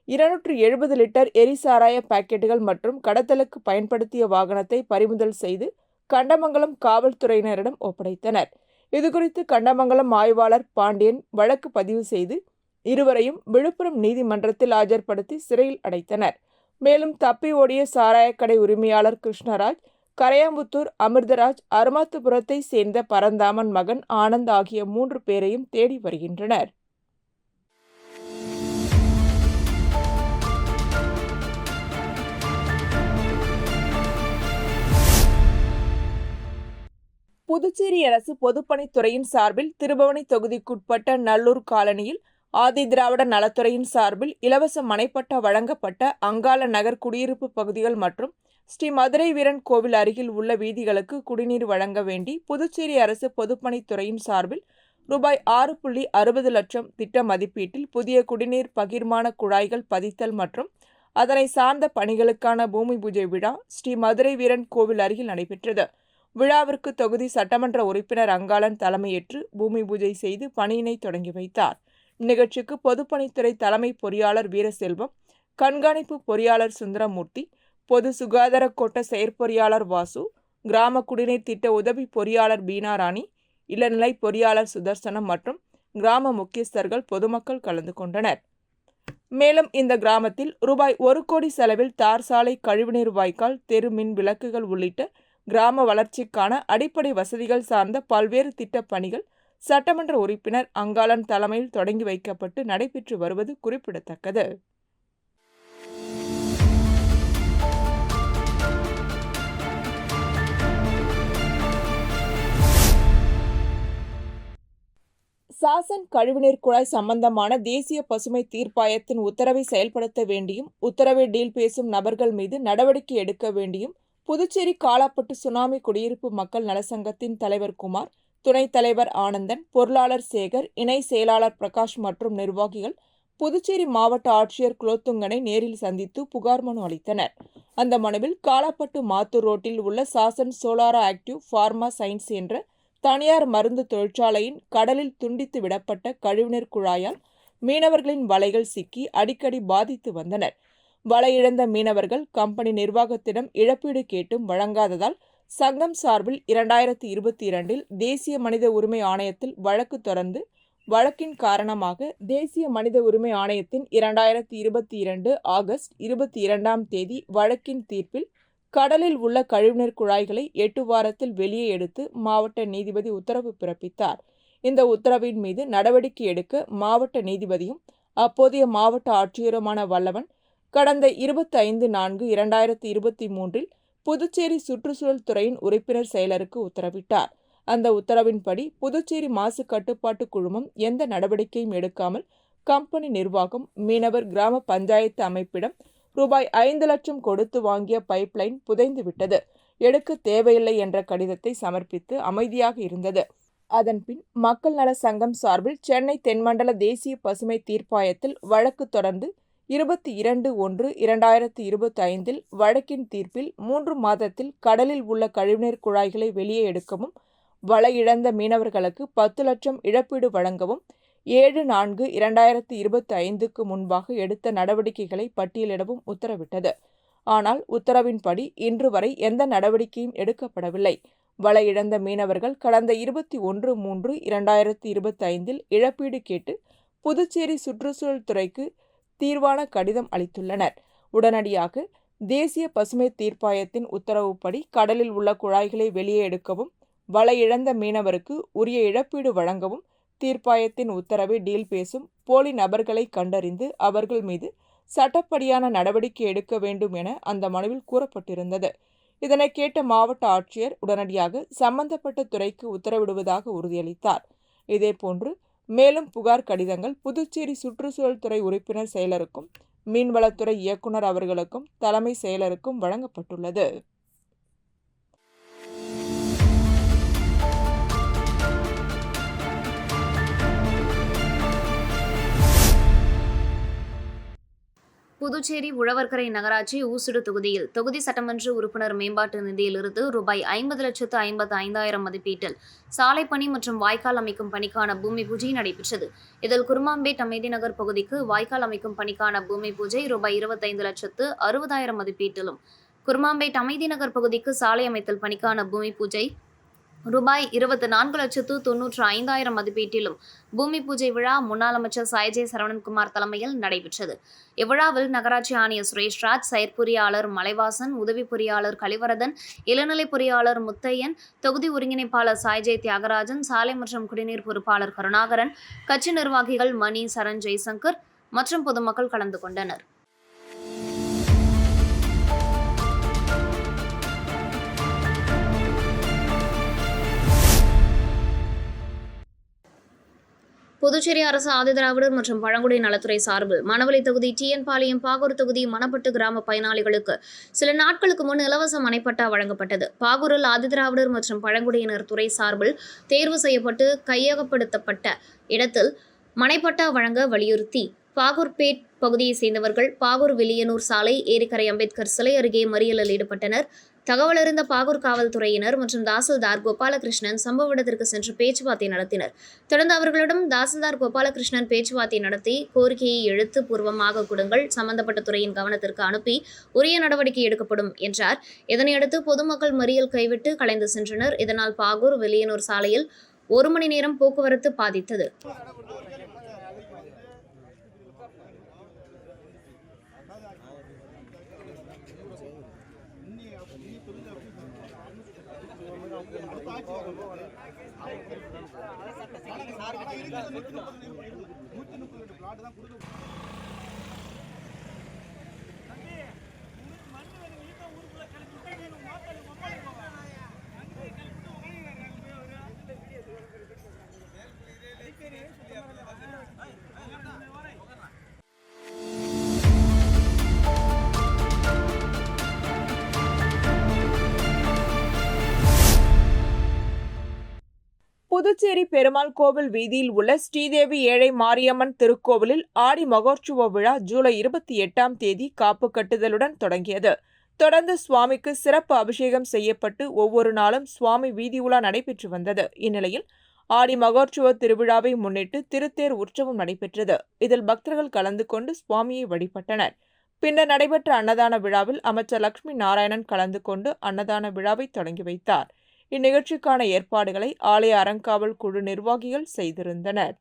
[SPEAKER 2] 270 லிட்டர் எரிசாராய பாக்கெட்டுகள் மற்றும் கடத்தலுக்கு பயன்படுத்திய வாகனத்தை பறிமுதல் செய்து கண்டமங்கலம் காவல்துறையினரிடம் ஒப்படைத்தனர். இதுகுறித்து கண்டமங்கலம் ஆய்வாளர் பாண்டியன் வழக்கு பதிவு செய்து இருவரையும் விழுப்புரம் நீதிமன்றத்தில் ஆஜர்படுத்தி சிறையில் அடைத்தனர். மேலும் தப்பி ஓடிய சாராயக்கடை உரிமையாளர் கிருஷ்ணராஜ், கரையாம்புத்தூர் அமிர்தராஜ், அருமாத்துபுரத்தை சேர்ந்த பரந்தாமன் மகன் ஆனந்த் ஆகிய 3 பேரையும் தேடி வருகின்றனர். புதுச்சேரி அரசு பொதுப்பணித்துறையின் சார்பில் திருபுவனை தொகுதிக்குட்பட்ட நல்லூர் காலனியில் ஆதி திராவிட நலத்துறையின் சார்பில் இலவச மனைப்பட்டா வழங்கப்பட்ட அங்காள நகர் குடியிருப்பு பகுதிகள் மற்றும் ஸ்ரீ மதுரை வீரன் கோவில் அருகில் உள்ள வீதிகளுக்கு குடிநீர் வழங்க வேண்டி புதுச்சேரி அரசு பொதுப்பணித்துறையின் சார்பில் ரூபாய் 6.60 லட்சம் திட்ட மதிப்பீட்டில் புதிய குடிநீர் பகிர்மான குழாய்கள் பதித்தல் மற்றும் அதனை சார்ந்த பணிகளுக்கான பூமி பூஜை விழா ஸ்ரீ மதுரை வீரன் கோவில் அருகில் நடைபெற்றது. விழாவிற்கு தொகுதி சட்டமன்ற உறுப்பினர் அங்காளன் தலைமையேற்று பூமி பூஜை செய்து பணியினை தொடங்கி வைத்தார். நிகழ்ச்சிக்கு பொதுப்பணித்துறை தலைமை பொறியாளர் வீரசெல்வம், கண்காணிப்பு பொறியாளர் சுந்தரமூர்த்தி, பொது சுகாதார கோட்ட செயற்பொறியாளர் வாசு, கிராம குடிநீர் திட்ட உதவி பொறியாளர் பீனாராணி, இளநிலை பொறியாளர் சுதர்சனம் மற்றும் கிராம முக்கியஸ்தர்கள், பொதுமக்கள் கலந்து கொண்டனர். மேலும் இந்த கிராமத்தில் ரூபாய் 1 கோடி செலவில் தார் சாலை, கழிவுநீர் வாய்க்கால், தெரு மின் விளக்குகள் உள்ளிட்ட கிராம வளர்ச்சிக்கான அடிப்படை வசதிகள் சார்ந்த பல்வேறு திட்டப் பணிகள் சட்டமன்ற உறுப்பினர் அங்காளன் தலைமையில் தொடங்கி வைக்கப்பட்டு நடைபெற்று வருவது குறிப்பிடத்தக்கது. சாசன் கழிவுநீர் குழாய் சம்பந்தமான தேசிய பசுமை தீர்ப்பாயத்தின் உத்தரவை செயல்படுத்த வேண்டியும், உத்தரவை டீல் பேசும் நபர்கள் மீது நடவடிக்கை எடுக்க வேண்டியும் புதுச்சேரி காலாப்பட்டு சுனாமி குடியிருப்பு மக்கள் நலசங்கத்தின் தலைவர் குமார், துணைத் தலைவர் ஆனந்தன், பொருளாளர் சேகர், இணை செயலாளர் பிரகாஷ் மற்றும் நிர்வாகிகள் புதுச்சேரி மாவட்ட ஆட்சியர் குலோத்துங்கனை நேரில் சந்தித்து புகார் மனு அளித்தனர். அந்த மனுவில் காலாப்பட்டு மாத்தூர் ரோட்டில் உள்ள சாசன் சோலாரா ஆக்டிவ் பார்மா சயின்ஸ் என்ற தனியார் மருந்து தொழிற்சாலையின் கடலில் துண்டித்து விடப்பட்ட கழிவுநீர் குழாயால் மீனவர்களின் வலைகள் சிக்கி அடிக்கடி பாதித்து வந்தனர். வலை இழந்த மீனவர்கள் கம்பெனி நிர்வாகத்திடம் இழப்பீடு கேட்டும் வழங்காததால் சங்கம் சார்பில் 2022 தேசிய மனித உரிமை ஆணையத்தில் வழக்கு தொடர்ந்து வழக்கின் காரணமாக தேசிய மனித உரிமை ஆணையத்தின் 2022 ஆகஸ்ட் 22ஆம் தேதி வழக்கின் தீர்ப்பில் கடலில் உள்ள கழிவுநீர் குழாய்களை 8 வாரத்தில் வெளியே எடுத்து மாவட்ட நீதிபதி உத்தரவு பிறப்பித்தார். இந்த உத்தரவின் மீது நடவடிக்கை எடுக்க மாவட்ட நீதிபதியும் அப்போதைய மாவட்ட ஆட்சியருமான வல்லவன் கடந்த 25/4/2023 புதுச்சேரி சுற்றுச்சூழல் துறையின் உறுப்பினர் செயலருக்கு உத்தரவிட்டார். அந்த உத்தரவின்படி புதுச்சேரி மாசு கட்டுப்பாட்டு குழுமம் எந்த நடவடிக்கையும் எடுக்காமல் கம்பெனி நிர்வாகம் மீனவர் கிராம பஞ்சாயத்து அமைப்பிடம் ரூபாய் 5 லட்சம் கொடுத்து வாங்கிய பைப்லைன் புதைந்து விட்டது, எடுக்க தேவையில்லை என்ற கடிதத்தை சமர்ப்பித்து அமைதியாக இருந்தது. அதன்பின் மக்கள் நல சங்கம் சார்பில் சென்னை தென்மண்டல தேசிய பசுமை தீர்ப்பாயத்தில் வழக்கு தொடர்ந்து 22/1/2025 வழக்கின் தீர்ப்பில் 3 மாதத்தில் கடலில் உள்ள கழிவுநீர் குழாய்களை வெளியே எடுக்கவும், வலை இழந்த மீனவர்களுக்கு 10 லட்சம் இழப்பீடு வழங்கவும் 7/4/2025 முன்பாக எடுத்த நடவடிக்கைகளை பட்டியலிடவும் உத்தரவிட்டது. ஆனால் உத்தரவின்படி இன்று வரை எந்த நடவடிக்கையும் எடுக்கப்படவில்லை. வலை இழந்த மீனவர்கள் கடந்த 21/3/2025 இழப்பீடு கேட்டு புதுச்சேரி சுற்றுச்சூழல் துறைக்கு தீர்வான கடிதம் அளித்துள்ளனர். உடனடியாக தேசிய பசுமை தீர்ப்பாயத்தின் உத்தரவுப்படி கடலில் உள்ள குழாய்களை வெளியே எடுக்கவும், வலை இழந்த மீனவருக்கு உரிய இழப்பீடு வழங்கவும் தீர்ப்பாயத்தின் உத்தரவை டீல் பேசும் போலி நபர்களை கண்டறிந்து அவர்கள் மீது சட்டப்படியான நடவடிக்கை எடுக்க வேண்டும் என அந்த மனுவில் கூறப்பட்டிருந்தது. இதனை கேட்ட மாவட்ட ஆட்சியர் உடனடியாக சம்பந்தப்பட்ட துறைக்கு உத்தரவிடுவதாக உறுதியளித்தார். இதேபோன்று மேலும் புகார் கடிதங்கள் புதுச்சேரி சுற்றுச்சூழல் துறை உறுப்பினர் செயலருக்கும் மீன்வளத்துறை இயக்குநர் அவர்களுக்கும் தலைமை செயலருக்கும் வழங்கப்பட்டுள்ளது.
[SPEAKER 1] புதுச்சேரி உழவர்கரை நகராட்சி ஊசுடு தொகுதியில் தொகுதி சட்டமன்ற உறுப்பினர் மேம்பாட்டு நிதியிலிருந்து ரூபாய் 50,55,000 மதிப்பீட்டில் சாலை பணி மற்றும் வாய்க்கால் அமைக்கும் பணிக்கான பூமி பூஜை நடைபெற்றது. இதில் குருமாம்பேட் அமைதி நகர் பகுதிக்கு வாய்க்கால் அமைக்கும் பணிக்கான பூமி பூஜை ரூபாய் 25,60,000 மதிப்பீட்டிலும், குருமாம்பேட் அமைதி நகர் பகுதிக்கு சாலை அமைத்தல் பணிக்கான பூமி பூஜை ரூபாய் 24,95,000 மதிப்பீட்டிலும் பூமி பூஜை விழா முன்னாள் அமைச்சர் சாய்ஜே சரவணன்குமார் தலைமையில் நடைபெற்றது. இவ்விழாவில் நகராட்சி ஆணையர் சுரேஷ்ராஜ், செயற்பொறியாளர் மலைவாசன், உதவி பொறியாளர் கலிவரதன், இளநிலை பொறியாளர் முத்தையன், தொகுதி ஒருங்கிணைப்பாளர் சாய்ஜே தியாகராஜன், சாலை மற்றும் குடிநீர் பொறுப்பாளர் கருணாகரன், கட்சி நிர்வாகிகள் மணி, சரண், ஜெய்சங்கர் மற்றும் பொதுமக்கள் கலந்து கொண்டனர். புதுச்சேரி அரசு ஆதிதிராவிடர் மற்றும் பழங்குடி நலத்துறை சார்பில் மணவெளி தொகுதி, டிஎன் பாளையம், பாகூர் தொகுதி, மணப்பட்டு கிராம பயனாளிகளுக்கு சில நாட்களுக்கு முன் இலவச மனைப்பட்டா வழங்கப்பட்டது. பாகூரில் ஆதிதிராவிடர் மற்றும் பழங்குடியினர் துறை சார்பில் தேர்வு செய்யப்பட்டு கையகப்படுத்தப்பட்ட இடத்தில் மனைப்பட்டா வழங்க வலியுறுத்தி பாகூர்பேட் பகுதியை சேர்ந்தவர்கள் பாகூர் வில்லியனூர் சாலை, ஏரிக்கரை அம்பேத்கர் சிலை அருகே மறியலில் ஈடுபட்டனர். தகவலறிந்த பாகூர் காவல்துறையினர் மற்றும் தாசில்தார் கோபாலகிருஷ்ணன் சம்பவ இடத்திற்கு சென்று பேச்சுவார்த்தை நடத்தினர். தொடர்ந்து அவர்களிடம் தாசில்தார் கோபாலகிருஷ்ணன் பேச்சுவார்த்தை நடத்தி கோரிக்கையை எழுத்துப்பூர்வமாக கொடுங்கள், சம்பந்தப்பட்ட துறையின் கவனத்திற்கு அனுப்பி உரிய நடவடிக்கை எடுக்கப்படும் என்றார். இதனையடுத்து பொதுமக்கள் மறியல் கைவிட்டு கலைந்து சென்றனர். இதனால் பாகூர் வில்லியனூர் சாலையில் 1 மணி நேரம் போக்குவரத்து பாதித்தது.
[SPEAKER 2] புதுச்சேரி பெருமாள் கோவில் வீதியில் உள்ள ஸ்ரீதேவி ஏழை மாரியம்மன் திருக்கோவிலில் ஆடி மகோற்சவ விழா ஜூலை 28ஆம் தேதி காப்பு கட்டுதலுடன் தொடங்கியது. தொடர்ந்து சுவாமிக்கு சிறப்பு அபிஷேகம் செய்யப்பட்டு ஒவ்வொரு நாளும் சுவாமி வீதி உலா நடைபெற்று வந்தது. இந்நிலையில் ஆடி மகோற்சவ திருவிழாவை முன்னிட்டு திருத்தேர் உற்சவம் நடைபெற்றது. இதில் பக்தர்கள் கலந்து கொண்டு சுவாமியை வழிபட்டனர். பின்னர் நடைபெற்ற அன்னதான விழாவில் அமைச்சர் லட்சுமி நாராயணன் கலந்து கொண்டு அன்னதான விழாவை தொடங்கி வைத்தார். இந்நிகழ்ச்சிக்கான ஏற்பாடுகளை ஆலய அறங்காவல் குழு நிர்வாகிகள் செய்திருந்தனர்.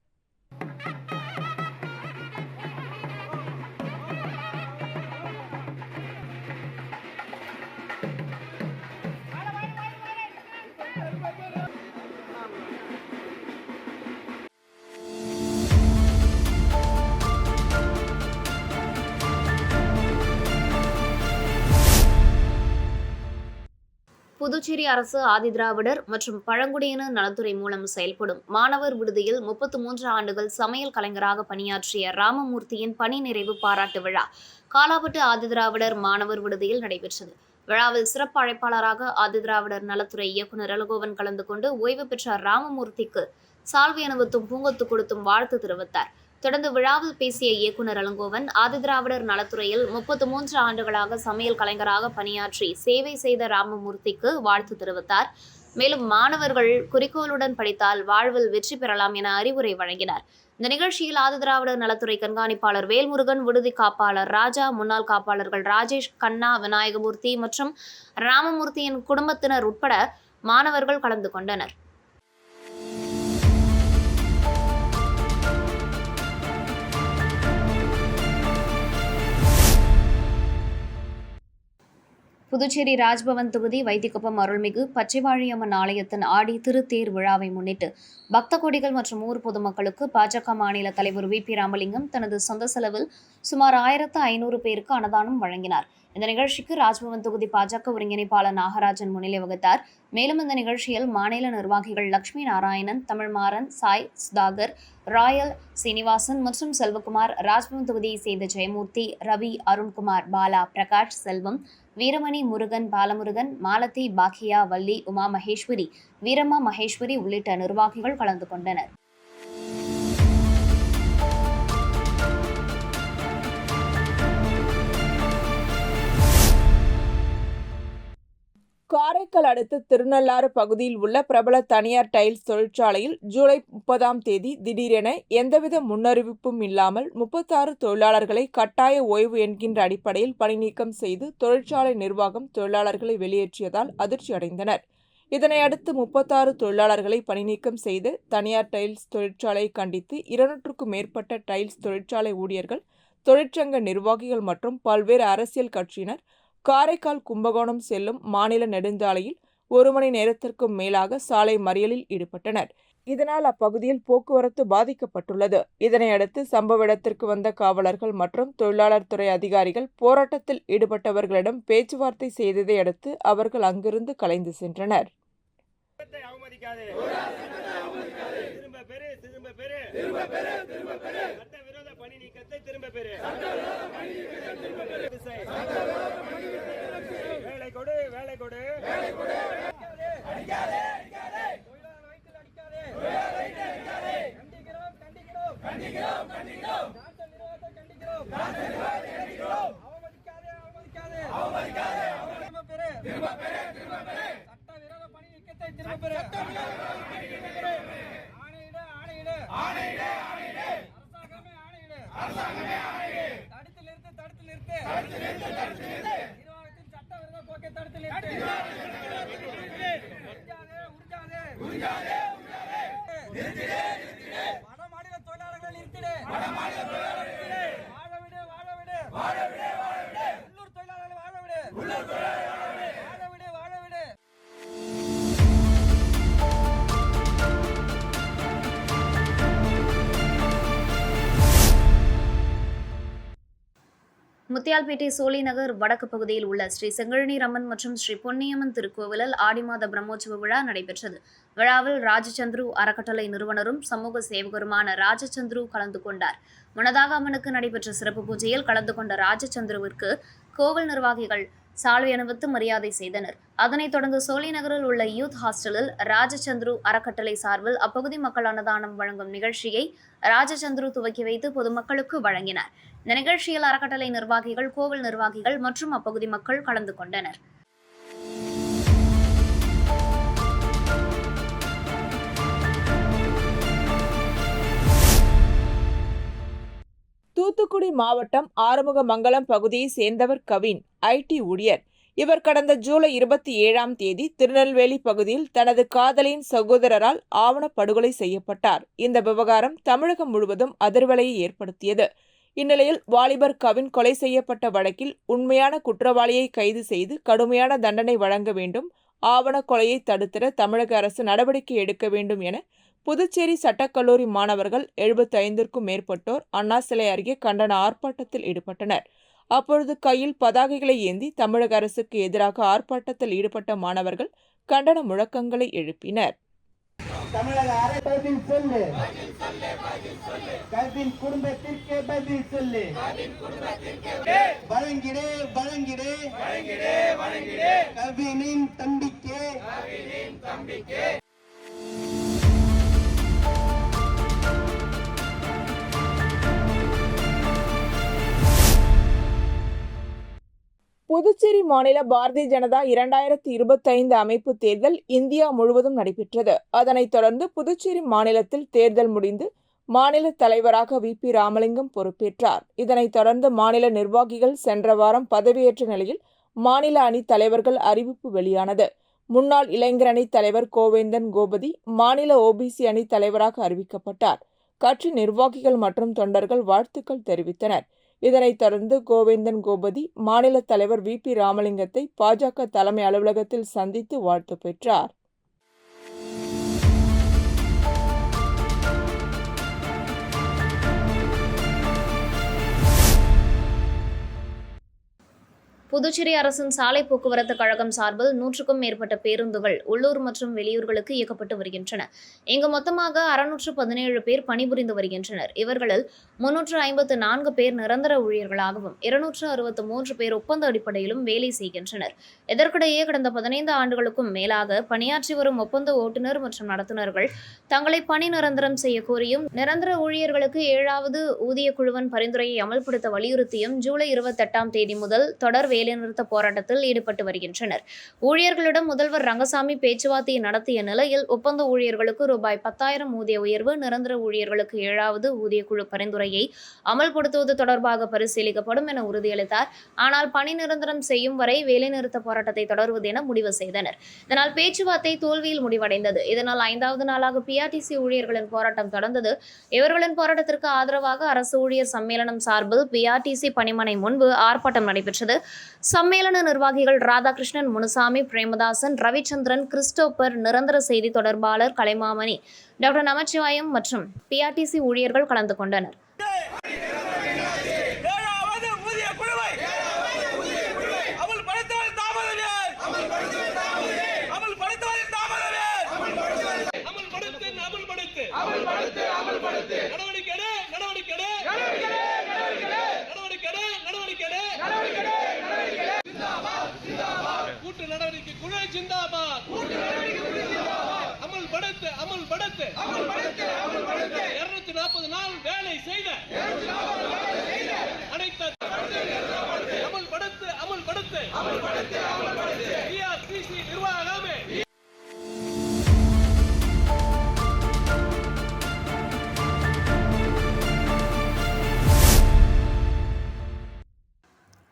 [SPEAKER 1] புதுச்சேரி அரசு ஆதிதிராவிடர் மற்றும் பழங்குடியினர் நலத்துறை மூலம் செயல்படும் மாணவர் விடுதியில் 33 ஆண்டுகள் சமையல் கலைஞராக பணியாற்றிய ராமமூர்த்தியின் பணி நிறைவு பாராட்டு விழா காலாப்பட்டு ஆதிதிராவிடர் மாணவர் விடுதியில் நடைபெற்றது. விழாவில் சிறப்பு அழைப்பாளராக ஆதிதிராவிடர் நலத்துறை இயக்குநர் இளங்கோவன் கலந்து கொண்டு ஓய்வு பெற்ற ராமமூர்த்திக்கு சால்வை அணிவித்தும் பூங்கொத்து கொடுத்தும் வாழ்த்து தெரிவித்தார். தொடர்ந்து விழாவில் பேசிய இயக்குநர் இளங்கோவன், ஆதிதிராவிடர் நலத்துறையில் 33 ஆண்டுகளாக சமையல் கலைஞராக பணியாற்றி சேவை செய்த ராமமூர்த்திக்கு வாழ்த்து தெரிவித்தார். மேலும் மாணவர்கள் குறிக்கோளுடன் படித்தால் வாழ்வில் வெற்றி பெறலாம் என அறிவுரை வழங்கினார். இந்த நிகழ்ச்சியில் ஆதிதிராவிடர் நலத்துறை கண்காணிப்பாளர் வேல்முருகன், விடுதி காப்பாளர் ராஜா, முன்னாள் காப்பாளர்கள் ராஜேஷ், கண்ணா, விநாயகமூர்த்தி மற்றும் ராமமூர்த்தியின் குடும்பத்தினர் உட்பட மாணவர்கள் கலந்து கொண்டனர். புதுச்சேரி ராஜ்பவன் தொகுதி வைத்திக்குப்பம் அருள்மிகு பச்சைவாழியம்மன் ஆலயத்தின் ஆடி திருத்தேர் விழாவை முன்னிட்டு பக்த கோடிகள் மற்றும் ஊர் பொதுமக்களுக்கு பாஜக மாநில தலைவர் வி.பி. ராமலிங்கம் தனது சொந்த செலவில் சுமார் 1500 பேருக்கு அன்னதானம் வழங்கினார். இந்த நிகழ்ச்சிக்கு ராஜ்பவன் தொகுதி பாஜக ஒருங்கிணைப்பாளர் நாகராஜன் முன்னிலை வகித்தார். மேலும் இந்த நிகழ்ச்சியில் மாநில நிர்வாகிகள் லட்சுமி நாராயணன், தமிழ்மாறன், சாய் சுதாகர், ராயல் சீனிவாசன் மற்றும் செல்வகுமார், ராஜ்பவன் தொகுதியை சேர்ந்த ஜெயமூர்த்தி, ரவி, அருண்குமார், பாலா, பிரகாஷ், செல்வம், வீரமணி, முருகன், பாலமுருகன், மாலதி, பாக்கியா, வள்ளி, உமா மகேஸ்வரி, வீரம்மா மகேஸ்வரி உள்ளிட்ட நிர்வாகிகள் கலந்து கொண்டனர்.
[SPEAKER 2] காரைக்கால் அடுத்த திருநள்ளாறு பகுதியில் உள்ள பிரபல தனியார் டைல்ஸ் தொழிற்சாலையில் ஜூலை 30ஆம் தேதி திடீரென எந்தவித முன்னறிவிப்பும் இல்லாமல் 36 தொழிலாளர்களை கட்டாய ஓய்வு என்கின்ற அடிப்படையில் பணி நீக்கம் செய்து தொழிற்சாலை நிர்வாகம் தொழிலாளர்களை வெளியேற்றியதால் அதிர்ச்சி அடைந்தனர். இதனையடுத்து 36 தொழிலாளர்களை பணி நீக்கம் செய்து தனியார் டைல்ஸ் தொழிற்சாலையை கண்டித்து 200க்கும் மேற்பட்ட டைல்ஸ் தொழிற்சாலை ஊழியர்கள், தொழிற்சங்க நிர்வாகிகள் மற்றும் பல்வேறு அரசியல் கட்சியினர் காரைக்கால் கும்பகோணம் செல்லும் மாநில நெடுஞ்சாலையில் 1 மணி நேரத்திற்கும் மேலாக சாலை மறியலில் ஈடுபட்டனர். இதனால் அப்பகுதியில் போக்குவரத்து பாதிக்கப்பட்டுள்ளது. இதனையடுத்து சம்பவ இடத்திற்கு வந்த காவலர்கள் மற்றும் தொழிலாளர் துறை அதிகாரிகள் போராட்டத்தில் ஈடுபட்டவர்களிடம் பேச்சுவார்த்தை செய்ததை அடுத்து அவர்கள் அங்கிருந்து கலைந்து சென்றனர்.
[SPEAKER 1] முத்தியால்பேட்டை சோழிநகர் வடக்கு பகுதியில் உள்ள ஸ்ரீ செங்கழநீர் அம்மன் மற்றும் ஸ்ரீ பொன்னியம்மன் திருக்கோவிலில் ஆடி மாத பிரம்மோற்சவ விழா நடைபெற்றது. விழாவில் ராஜச்சந்திரு அறக்கட்டளை நிறுவனரும் சமூக சேவகருமான ராஜச்சந்திரு கலந்து கொண்டார். முன்னதாக அம்மனுக்கு நடைபெற்ற சிறப்பு பூஜையில் கலந்து கொண்ட ராஜச்சந்திருவிற்கு கோவில் நிர்வாகிகள் சால்வை அணிவித்து மரியாதை செய்தனர். அதனைத் தொடர்ந்து சோழிநகரில் உள்ள யூத் ஹாஸ்டலில் ராஜச்சந்திரு அறக்கட்டளை சார்பில் அப்பகுதி மக்கள் அன்னதானம் வழங்கும் நிகழ்ச்சியை ராஜச்சந்திரு துவக்கி வைத்து பொதுமக்களுக்கு வழங்கினார். இந்த நிகழ்ச்சியில் அறக்கட்டளை நிர்வாகிகள், கோவில் நிர்வாகிகள் மற்றும் அப்பகுதி மக்கள் கலந்து கொண்டனர்.
[SPEAKER 2] தூத்துக்குடி மாவட்டம் ஆறுமுகமங்கலம் பகுதியை சேர்ந்தவர் கவின், ஐடி ஊழியர். இவர் கடந்த ஜூலை 27ஆம் தேதி திருநெல்வேலி பகுதியில் தனது காதலியின் சகோதரரால் ஆவணப்படுகொலை செய்யப்பட்டார். இந்த விவகாரம் தமிழகம் முழுவதும் அதிர்வலையை ஏற்படுத்தியது. இந்நிலையில் வாலிபர் கவின் கொலை செய்யப்பட்ட வழக்கில் உண்மையான குற்றவாளியை கைது செய்து கடுமையான தண்டனை வழங்க வேண்டும், ஆவண கொலையை தடுத்திட தமிழக அரசு நடவடிக்கை எடுக்க வேண்டும் என புதுச்சேரி சட்டக்கல்லூரி மாணவர்கள் 75க்கும் மேற்பட்டோர் அண்ணா சிலை அருகே கண்டன ஆர்ப்பாட்டத்தில் ஈடுபட்டனர். அப்பொழுது கையில் பதாகைகளை ஏந்தி தமிழக அரசுக்கு எதிராக ஆர்ப்பாட்டத்தில் ஈடுபட்ட மாணவர்கள் கண்டன முழக்கங்களை எழுப்பினர்.
[SPEAKER 5] தமிழக அரசின் சொல்லு, கவின் குடும்பத்திற்கு பதில் சொல்லு, வழங்கிடு வழங்கிடு கவினின் தம்பிக்கு.
[SPEAKER 2] புதுச்சேரி மாநில பாரதிய ஜனதா 2025 அமைப்பு தேர்தல் இந்தியா முழுவதும் நடைபெற்றது. அதனைத் தொடர்ந்து புதுச்சேரி மாநிலத்தில் தேர்தல் முடிந்து மாநில தலைவராக VP ராமலிங்கம் பொறுப்பேற்றார். இதனைத் தொடர்ந்து மாநில நிர்வாகிகள் சென்ற வாரம் பதவியேற்ற நிலையில் மாநில அணி தலைவர்கள் அறிவிப்பு வெளியானது. முன்னாள் இளைஞர் அணி தலைவர் கோவேந்தன் கோபதி மாநில OBC அணி தலைவராக அறிவிக்கப்பட்டார். கட்சி நிர்வாகிகள் மற்றும் தொண்டர்கள் வாழ்த்துக்கள் தெரிவித்தனர். இதனைத் தொடர்ந்து கோவேந்தன் கோபதி மாநில தலைவர் VP ராமலிங்கத்தை பாஜக தலைமை அலுவலகத்தில் சந்தித்து வாழ்த்து பெற்றார்.
[SPEAKER 1] புதுச்சேரி அரசின் சாலை போக்குவரத்து கழகம் சார்பில் 100க்கும் மேற்பட்ட பேருந்துகள் உள்ளூர் மற்றும் வெளியூர்களுக்கு இயக்கப்பட்டு வருகின்றன. இங்கு மொத்தமாக 617 பேர் பணிபுரிந்து வருகின்றனர். இவர்களில் 354 பேர் நிரந்தர ஊழியர்களாகவும் 263 பேர் ஒப்பந்த அடிப்படையிலும் வேலை செய்கின்றனர். இதற்கிடையே கடந்த 15 ஆண்டுகளுக்கும் மேலாக பணியாற்றி வரும் ஒப்பந்த ஓட்டுநர் மற்றும் நடத்துனர்கள் தங்களை பணி நிரந்தரம் செய்ய கோரியும் நிரந்தர ஊழியர்களுக்கு 7வது ஊதிய குழுவின் பரிந்துரையை அமல்படுத்த வலியுறுத்தியும் ஜூலை 28ஆம் தேதி முதல் தொடர் வேலைநிறுத்த போராட்டத்தில் ஈடுபட்டு வருகின்றனர். ஊழியர்களிடம் முதல்வர் ரங்கசாமி பேச்சுவார்த்தை நடத்திய நிலையில் ஒப்பந்த ஊழியர்களுக்கு ரூபாய் 10,000 ஊதிய உயர்வு, நிரந்தர ஊழியர்களுக்கு 7வது ஊதிய குழு பரிந்துரையை அமல்படுத்துவது தொடர்பாக பரிசீலிக்கப்படும் என உறுதியளித்தார். ஆனால் பணி நிரந்தரம் செய்யும் வரை வேலைநிறுத்த போராட்டத்தை தொடர்வது என முடிவு செய்தனர். இதனால் பேச்சுவார்த்தை தோல்வியில் முடிவடைந்தது. இதனால் 5வது நாளாக PRTC ஊழியர்களின் போராட்டம் தொடர்ந்தது. இவர்களின் போராட்டத்திற்கு ஆதரவாக அரசு ஊழியர் சம்மேளனம் சார்பில் PRTC பணிமனை முன்பு ஆர்ப்பாட்டம் நடைபெற்றது. சம்மேளன நிர்வாகிகள் ராதாகிருஷ்ணன், முனுசாமி, பிரேமதாசன், ரவிச்சந்திரன், கிறிஸ்டோபர், நிரந்தர செய்தி தொடர்பாளர் கலைமாமணி, டாக்டர் நமச்சிவாயம் மற்றும் PRTC ஊழியர்கள் கலந்து கொண்டனர்.
[SPEAKER 6] கூட்டு நடவடிக்கை குழு ஜிந்தாபாத். அமல்படுத்து 240 நாள் வேலை செய்த அனைத்து அமல்படுத்து PRTC நிர்வாகமே.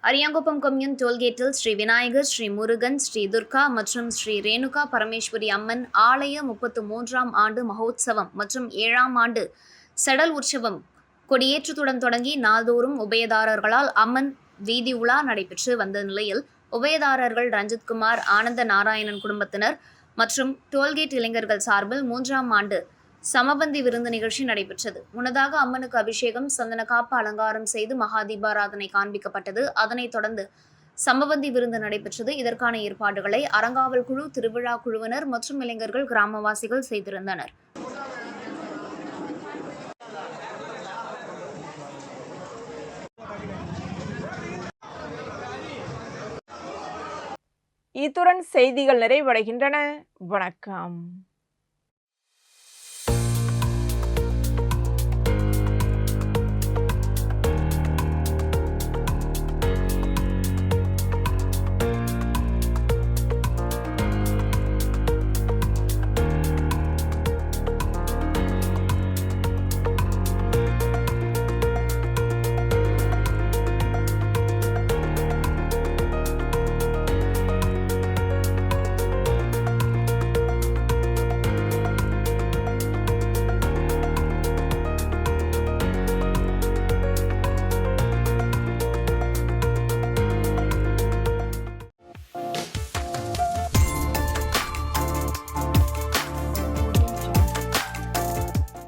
[SPEAKER 1] அரியாங்குப்பம் கொம்யூன் டோல்கேட்டில் ஸ்ரீ விநாயகர், ஸ்ரீ முருகன், ஸ்ரீ துர்கா மற்றும் ஸ்ரீ ரேணுகா பரமேஸ்வரி அம்மன் ஆலய 33ஆம் ஆண்டு மகோத்சவம் மற்றும் 7ஆம் ஆண்டு செடல் உற்சவம் கொடியேற்றத்துடன் தொடங்கி நாள்தோறும் உபயதாரர்களால் அம்மன் வீதி உலா நடைபெற்று வந்த நிலையில் உபயதாரர்கள் ரஞ்சித்குமார், ஆனந்த நாராயணன் குடும்பத்தினர் மற்றும் டோல்கேட் இளைஞர்கள் சார்பில் 3ஆம் ஆண்டு சமபந்தி விருந்து நிகழ்ச்சி நடைபெற்றது. முன்னதாக அம்மனுக்கு அபிஷேகம், சந்தன காப்பு அலங்காரம் செய்து மகா தீபாராதனை காண்பிக்கப்பட்டது. அதனைத் தொடர்ந்து சமபந்தி விருந்து நடைபெற்றது. இதற்கான ஏற்பாடுகளை அறங்காவல் குழு, திருவிழா குழுவினர் மற்றும் இளைஞர்கள், கிராமவாசிகள் செய்திருந்தனர்.
[SPEAKER 2] இத்துடன் செய்திகள் நிறைவடைகின்றன. வணக்கம்.